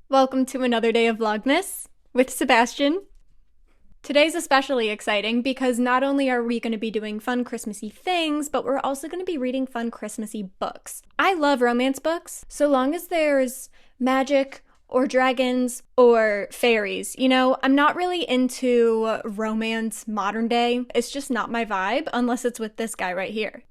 Welcome to another day of Vlogmas with Sebastian. Today's especially exciting because not only are we going to be doing fun Christmassy things, but we're also going to be reading fun Christmassy books. I love romance books, so long as there's magic or dragons or fairies. I'm not really into romance modern day. It's just not my vibe unless it's with this guy right here.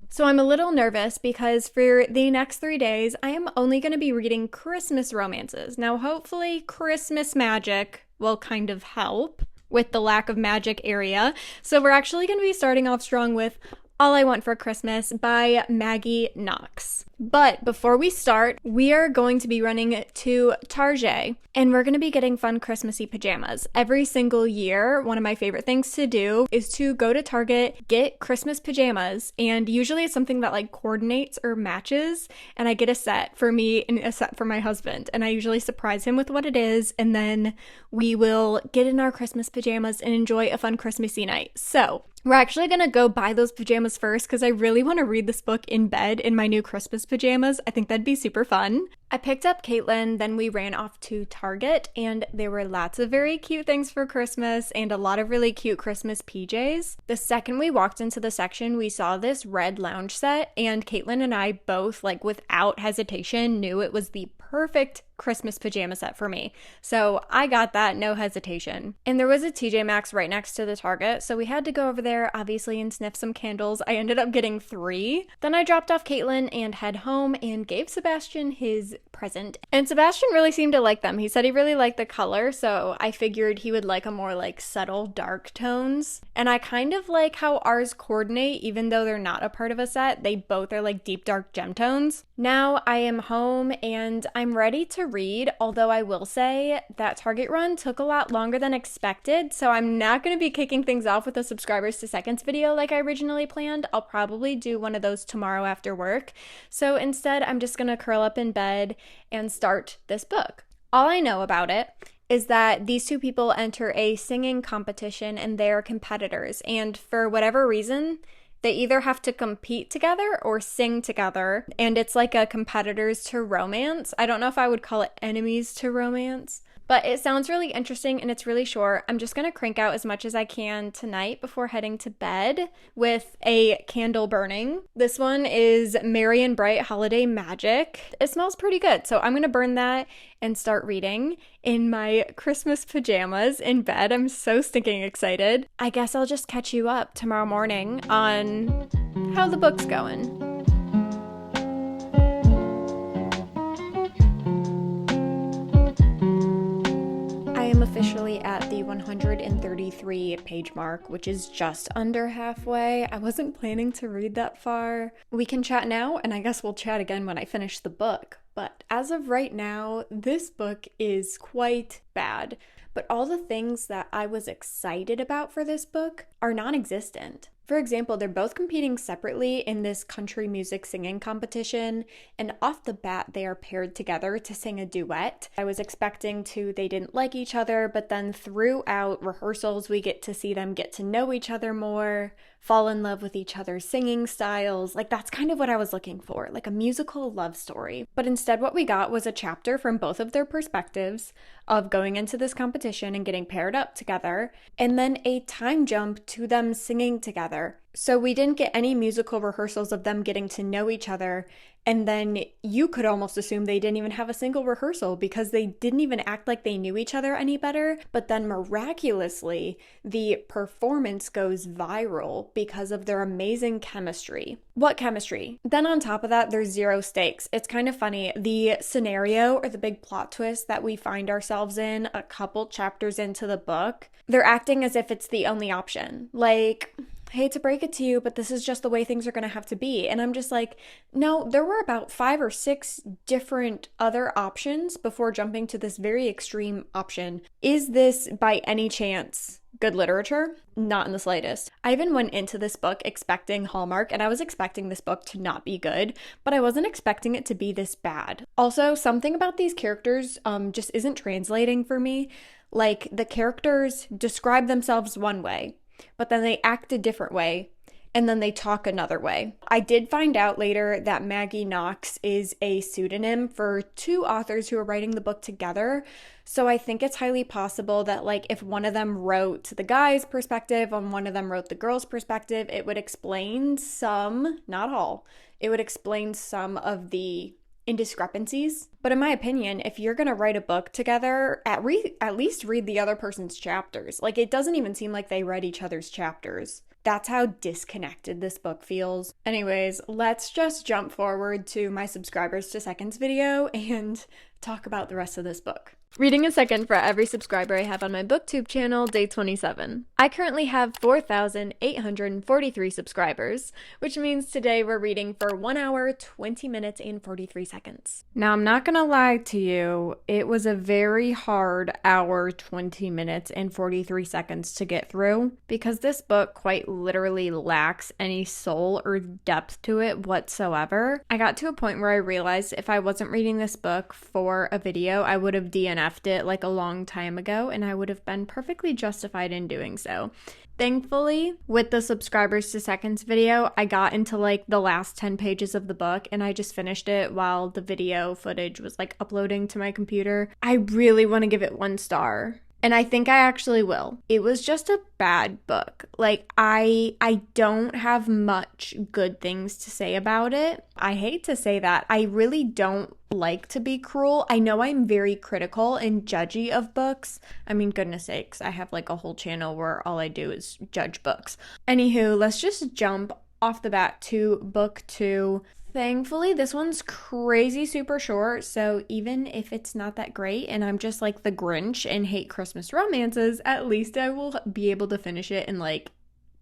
So I'm a little nervous because for the next 3 days, I am only going to be reading Christmas romances. Now, hopefully, Christmas magic will kind of help with the lack of magic area. So we're actually going to be starting off strong with All I Want for Christmas by Maggie Knox. But before we start, we are going to be running to Target and we're going to be getting fun Christmassy pajamas. Every single year, one of my favorite things to do is to go to Target, get Christmas pajamas, and usually it's something that like coordinates or matches, and I get a set for me and a set for my husband, and I usually surprise him with what it is, and then we will get in our Christmas pajamas and enjoy a fun Christmassy night. So we're actually gonna go buy those pajamas first because I really want to read this book in bed in my new Christmas pajamas. I think that'd be super fun. I picked up Caitlin, then we ran off to Target, and there were lots of very cute things for Christmas and a lot of really cute Christmas PJs. The second we walked into the section, we saw this red lounge set, and Caitlin and I both, like without hesitation, knew it was the perfect Christmas pajama set for me. So I got that, no hesitation. And there was a TJ Maxx right next to the Target, so we had to go over there, obviously, and sniff some candles. I ended up getting 3. Then I dropped off Caitlin and head home and gave Sebastian his present. And Sebastian really seemed to like them. He said he really liked the color, so I figured he would like a more like subtle dark tones. And I kind of like how ours coordinate, even though they're not a part of a set. They both are like deep dark gem tones. Now I am home and I'm ready to read, although I will say that Target run took a lot longer than expected, so I'm not going to be kicking things off with a subscribers to seconds video like I originally planned. I'll probably do one of those tomorrow after work. So instead, I'm just going to curl up in bed and start this book. All I know about it is that these two people enter a singing competition and they're competitors, and for whatever reason, they either have to compete together or sing together, and it's like a competitors to romance. I don't know if I would call it enemies to romance, but it sounds really interesting and it's really short. I'm just going to crank out as much as I can tonight before heading to bed with a candle burning. This one is Merry and Bright Holiday Magic. It smells pretty good, so I'm going to burn that and start reading in my Christmas pajamas in bed. I'm so stinking excited. I guess I'll just catch you up tomorrow morning on how the book's going. Officially at the 133 page mark, which is just under halfway. I wasn't planning to read that far. We can chat now, and I guess we'll chat again when I finish the book. But as of right now, this book is quite bad. But all the things that I was excited about for this book are non-existent. For example, they're both competing separately in this country music singing competition, and off the bat, they are paired together to sing a duet. I was expecting they didn't like each other, but then throughout rehearsals, we get to see them get to know each other more, fall in love with each other's singing styles. Like, that's kind of what I was looking for, like a musical love story. But instead, what we got was a chapter from both of their perspectives of going into this competition and getting paired up together, and then a time jump to them singing together. So we didn't get any musical rehearsals of them getting to know each other, and then you could almost assume they didn't even have a single rehearsal because they didn't even act like they knew each other any better. But then miraculously, the performance goes viral because of their amazing chemistry. What chemistry? Then on top of that, there's zero stakes. It's kind of funny. The scenario or the big plot twist that we find ourselves in a couple chapters into the book, they're acting as if it's the only option. Like, hate to break it to you, but this is just the way things are going to have to be. And I'm just like, no, there were about 5 or 6 different other options before jumping to this very extreme option. Is this by any chance good literature? Not in the slightest. I even went into this book expecting Hallmark, and I was expecting this book to not be good, but I wasn't expecting it to be this bad. Also, something about these characters just isn't translating for me. Like, the characters describe themselves one way, but then they act a different way. and then they talk another way. I did find out later that Maggie Knox is a pseudonym for two authors who are writing the book together. So I think it's highly possible that like if one of them wrote the guy's perspective and one of them wrote the girl's perspective, it would explain some, not all, it would explain some of the indiscrepancies. But in my opinion, if you're going to write a book together, at least read the other person's chapters. Like, it doesn't even seem like they read each other's chapters. That's how disconnected this book feels. Anyways, let's just jump forward to my subscribers to seconds video and talk about the rest of this book. Reading a second for every subscriber I have on my booktube channel, day 27. I currently have 4,843 subscribers, which means today we're reading for 1 hour, 20 minutes, and 43 seconds. Now, I'm not gonna lie to you, it was a very hard hour, 20 minutes, and 43 seconds to get through, because this book quite literally lacks any soul or depth to it whatsoever. I got to a point where I realized if I wasn't reading this book for a video, I would have DNF'd it like a long time ago, and I would have been perfectly justified in doing so. Thankfully, with the subscribers to seconds video, I got into like the last 10 pages of the book and I just finished it while the video footage was like uploading to my computer. I really want to give it 1 star. And I think I actually will. It was just a bad book. Like, I don't have much good things to say about it. I hate to say that. I really don't like to be cruel. I know I'm very critical and judgy of books. I mean, goodness sakes, I have like a whole channel where all I do is judge books. Anywho, let's just jump off the bat to book 2. Thankfully, this one's crazy super short, so even if it's not that great and I'm just like the Grinch and hate Christmas romances, at least I will be able to finish it in like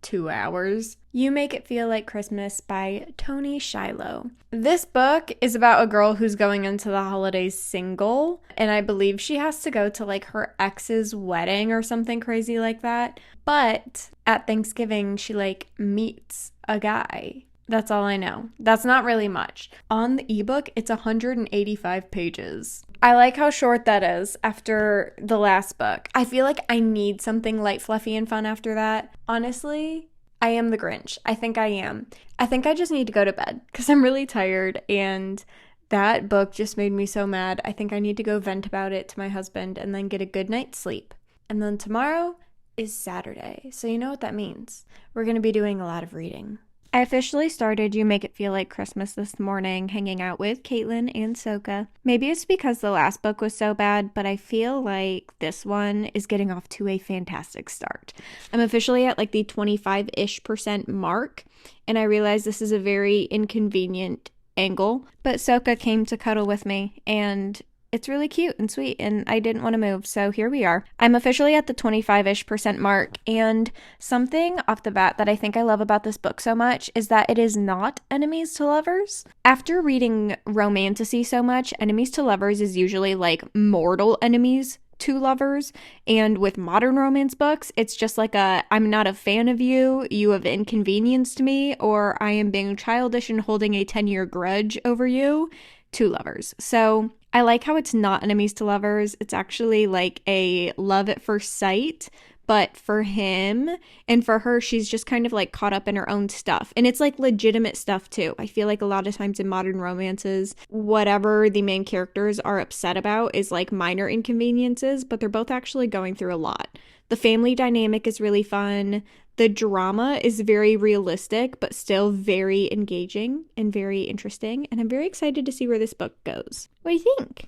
2 hours. You Make It Feel Like Christmas by Toni Shiloh. This book is about a girl who's going into the holidays single, and I believe she has to go to like her ex's wedding or something crazy like that. But at Thanksgiving, she like meets a guy. That's all I know. That's not really much. On the ebook, it's 185 pages. I like how short that is after the last book. I feel like I need something light, fluffy, and fun after that. Honestly, I am the Grinch. I think I am. I think I just need to go to bed because I'm really tired and that book just made me so mad. I think I need to go vent about it to my husband and then get a good night's sleep. And then tomorrow is Saturday. So you know what that means. We're going to be doing a lot of reading. I officially started You Make It Feel Like Christmas this morning, hanging out with Caitlin and Soka. Maybe it's because the last book was so bad, but I feel like this one is getting off to a fantastic start. I'm officially at like the 25-ish% mark, and I realize this is a very inconvenient angle, but Soka came to cuddle with me, and it's really cute and sweet, and I didn't want to move, so here we are. I'm officially at the 25-ish% mark, and something off the bat that I think I love about this book so much is that it is not enemies to lovers. After reading romantasy so much, enemies to lovers is usually like mortal enemies to lovers, and with modern romance books, it's just like I'm not a fan of you, you have inconvenienced me, or I am being childish and holding a 10-year grudge over you to lovers. So I like how it's not enemies to lovers. It's actually like a love at first sight, but for him and for her, she's just kind of like caught up in her own stuff. And it's like legitimate stuff too. I feel like a lot of times in modern romances, whatever the main characters are upset about is like minor inconveniences, but they're both actually going through a lot. The family dynamic is really fun. The drama is very realistic, but still very engaging and very interesting. And I'm very excited to see where this book goes. What do you think?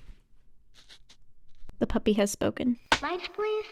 The puppy has spoken. Lights, please.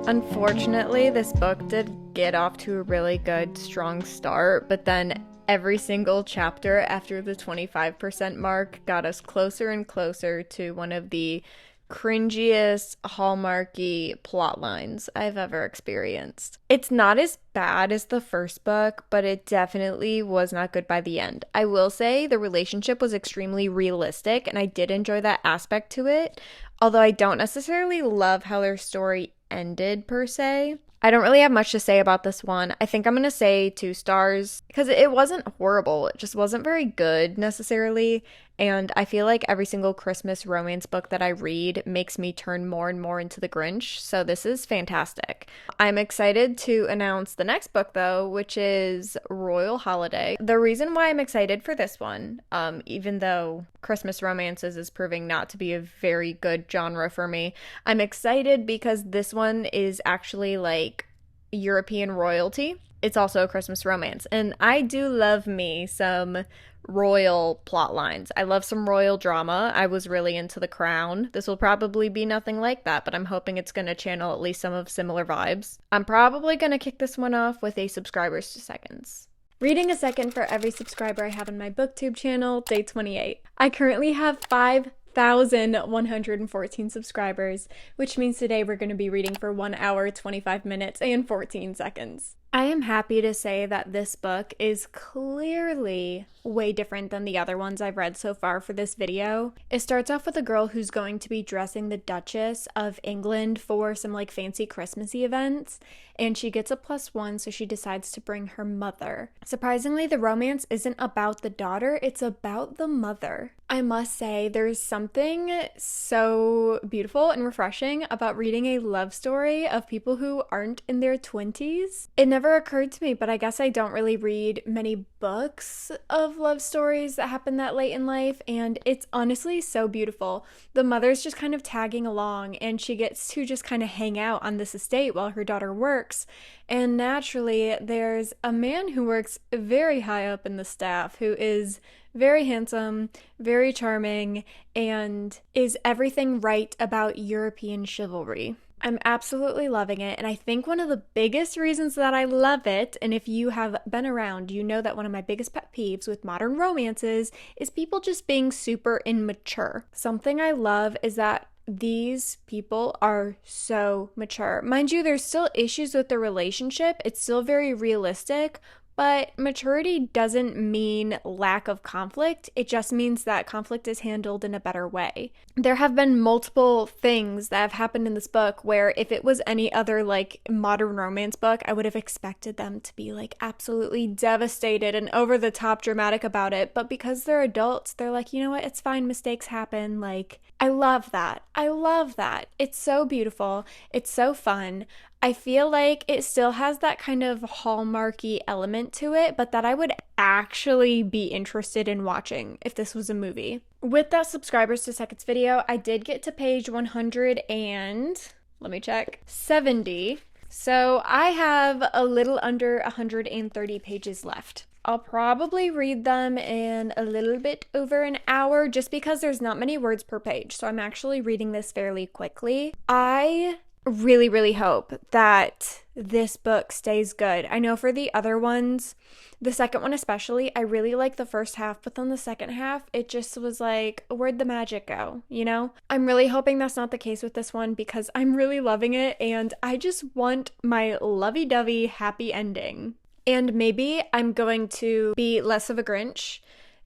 Unfortunately, this book did get off to a really good, strong start, but then every single chapter after the 25% mark got us closer and closer to one of the cringiest, hallmarky plot lines I've ever experienced. It's not as bad as the first book, but it definitely was not good by the end. I will say the relationship was extremely realistic, and I did enjoy that aspect to it, although I don't necessarily love how their story ended per se. I don't really have much to say about this one. I think I'm going to say 2 stars because it wasn't horrible. It just wasn't very good necessarily. And I feel like every single Christmas romance book that I read makes me turn more and more into the Grinch. So this is fantastic. I'm excited to announce the next book though, which is Royal Holiday. The reason why I'm excited for this one, even though Christmas romances is proving not to be a very good genre for me, I'm excited because this one is actually like European royalty. It's also a Christmas romance. And I do love me some royal plot lines. I love some royal drama. I was really into The Crown. This will probably be nothing like that, but I'm hoping it's going to channel at least some of similar vibes. I'm probably going to kick this one off with a subscribers to seconds. Reading a second for every subscriber I have on my booktube channel, day 28. I currently have 5,114 subscribers, which means today we're going to be reading for 1 hour, 25 minutes, and 14 seconds. I am happy to say that this book is clearly way different than the other ones I've read so far for this video. It starts off with a girl who's going to be dressing the Duchess of England for some like fancy Christmassy events, and she gets a +1, so she decides to bring her mother. Surprisingly, the romance isn't about the daughter, it's about the mother. I must say, there's something so beautiful and refreshing about reading a love story of people who aren't in their 20s. It never occurred to me, but I guess I don't really read many books of love stories that happen that late in life, and it's honestly so beautiful. The mother's just kind of tagging along, and she gets to just kind of hang out on this estate while her daughter works. And naturally, there's a man who works very high up in the staff who is very handsome, very charming, and is everything right about European chivalry. I'm absolutely loving it, and I think one of the biggest reasons that I love it, and if you have been around, you know that one of my biggest pet peeves with modern romances is people just being super immature. Something I love is that these people are so mature. Mind you, there's still issues with the relationship. It's still very realistic, but maturity doesn't mean lack of conflict. It just means that conflict is handled in a better way. There have been multiple things that have happened in this book where if it was any other like modern romance book, I would have expected them to be like absolutely devastated and over the top dramatic about it. But because they're adults, they're like, you know what? It's fine. Mistakes happen. Like, I love that. I love that. It's so beautiful. It's so fun. I feel like it still has that kind of hallmarky element to it, but that I would actually be interested in watching if this was a movie. With that subscribers to seconds video, I did get to page 100 and, let me check, 70. So I have a little under 130 pages left. I'll probably read them in a little bit over an hour just because there's not many words per page. So I'm actually reading this fairly quickly. I really hope that this book stays good. I know for the other ones, the second one especially, I really like the first half, but then the second half, it just was like, where'd the magic go, you know? I'm really hoping that's not the case with this one because I'm really loving it and I just want my lovey-dovey happy ending. And maybe I'm going to be less of a Grinch.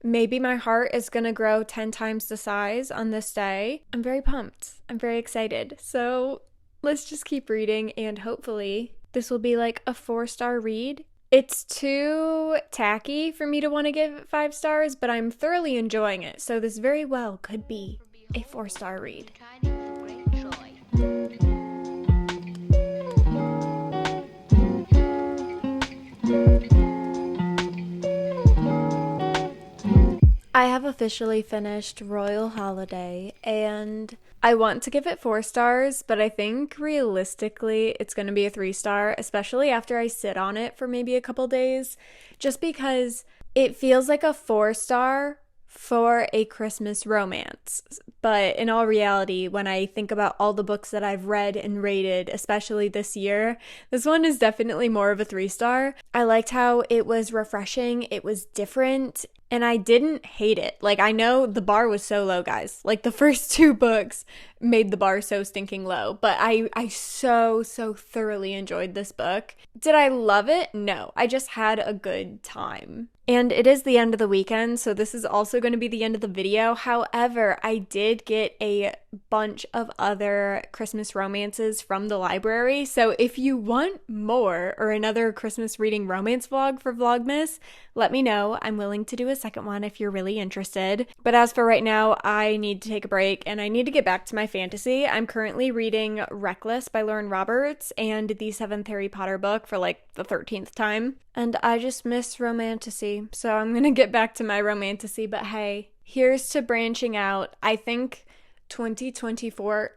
Maybe my heart is going to grow 10 times the size on this day. I'm very pumped. I'm very excited. So let's just keep reading and hopefully this will be like a 4-star read. It's too tacky for me to want to give it 5 stars, but I'm thoroughly enjoying it. So this very well could be a 4-star read. I have officially finished Royal Holiday and I want to give it 4 stars, but I think realistically it's going to be a 3-star, especially after I sit on it for maybe a couple days, just because it feels like a 4-star for a Christmas romance. But in all reality, when I think about all the books that I've read and rated, especially this year, this one is definitely more of a 3-star. I liked how it was refreshing, it was different, and I didn't hate it. Like, I know the bar was so low, guys. Like, the first 2 books made the bar so stinking low, but I so thoroughly enjoyed this book. Did I love it? No, I just had a good time. And it is the end of the weekend, so this is also going to be the end of the video. However, I did get a bunch of other Christmas romances from the library. So if you want more or another Christmas reading romance vlog for Vlogmas, let me know. I'm willing to do a second one if you're really interested. But as for right now, I need to take a break and I need to get back to my fantasy. I'm currently reading Reckless by Lauren Roberts and the 7th Harry Potter book for like the 13th time. And I just miss romantasy, so I'm gonna get back to my romantasy. But hey, here's to branching out. I think 2024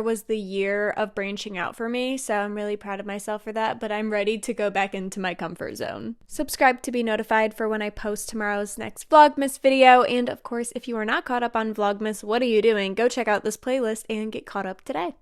was the year of branching out for me, so I'm really proud of myself for that, but I'm ready to go back into my comfort zone. Subscribe to be notified for when I post tomorrow's next Vlogmas video, and of course, if you are not caught up on Vlogmas, what are you doing? Go check out this playlist and get caught up today.